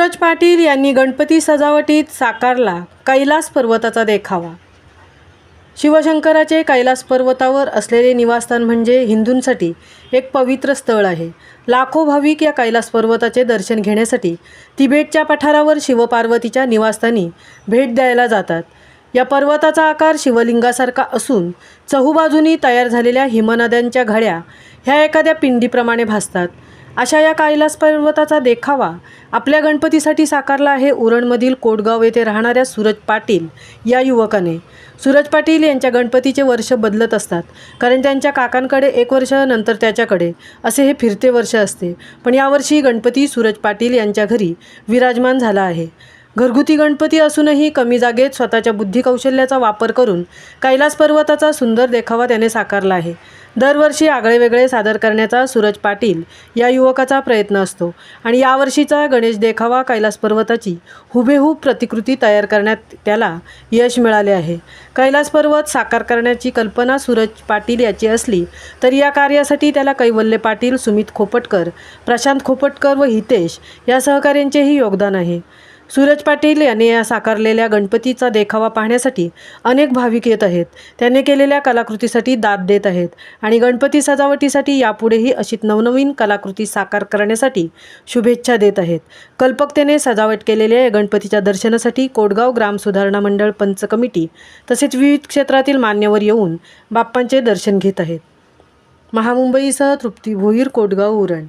सूरज पाटील यांनी गणपती सजावटीत साकारला कैलास पर्वताचा देखावा। शिवशंकराचे कैलास पर्वतावर असलेले निवासस्थान म्हणजे हिंदूंसाठी एक पवित्र स्थळ आहे। लाखो भाविक या कैलास पर्वताचे दर्शन घेण्यासाठी तिबेटच्या पठारावर शिवपार्वतीच्या निवासस्थानी भेट द्यायला जातात। या पर्वताचा आकार शिवलिंगासारखा असून चहूबाजूनी तयार झालेल्या हिमनद्यांच्या घड्या ह्या एखाद्या पिंडीप्रमाणे भासतात। अशा या कैलास पर्वताचा देखावा आपल्या गणपतीसाठी साकारला आहे उरणमधील कोटगाव येथे राहणाऱ्या सूरज पाटील या युवकाने। सूरज पाटील यांच्या गणपतीचे वर्ष बदलत असतात, कारण त्यांच्या काकांकडे एक वर्ष, नंतर त्याच्याकडे, असे हे फिरते वर्ष असते। पण यावर्षी गणपती सूरज पाटील यांच्या घरी विराजमान झाला आहे। घरगुती गणपती असूनही कमी जागेत स्वतःच्या बुद्धिकौशल्याचा वापर करून कैलास पर्वताचा सुंदर देखावा त्याने साकारला आहे। दरवर्षी आगळेवेगळे सादर करण्याचा सूरज पाटील या युवकाचा प्रयत्न असतो आणि यावर्षीचा गणेश देखावा कैलास पर्वताची हुबेहूब प्रतिकृती तयार करण्यात त्याला यश मिळाले आहे। कैलास पर्वत साकार करण्याची कल्पना सूरज पाटील याची असली तरी या कार्यासाठी त्याला कैवल्य पाटील, सुमित खोपटकर, प्रशांत खोपटकर व हितेश या सहकाऱ्यांचेही योगदान आहे। सूरज पाटील यांनी या साकारलेल्या गणपतीचा देखावा पाहण्यासाठी अनेक भाविक येत आहेत। त्यांनी केलेल्या कलाकृतीसाठी दाद देत आहेत आणि गणपती सजावटीसाठी यापुढेही अशी नवनवीन कलाकृती साकार करण्यासाठी शुभेच्छा देत आहेत। कल्पकतेने सजावट केलेल्या या गणपतीच्या दर्शनासाठी कोटगाव ग्राम सुधारणा मंडळ पंच कमिटी तसेच विविध क्षेत्रातील मान्यवर येऊन बाप्पांचे दर्शन घेत आहेत। महामुंबईसह तृप्ती भोईर, कोटगाव, उरण।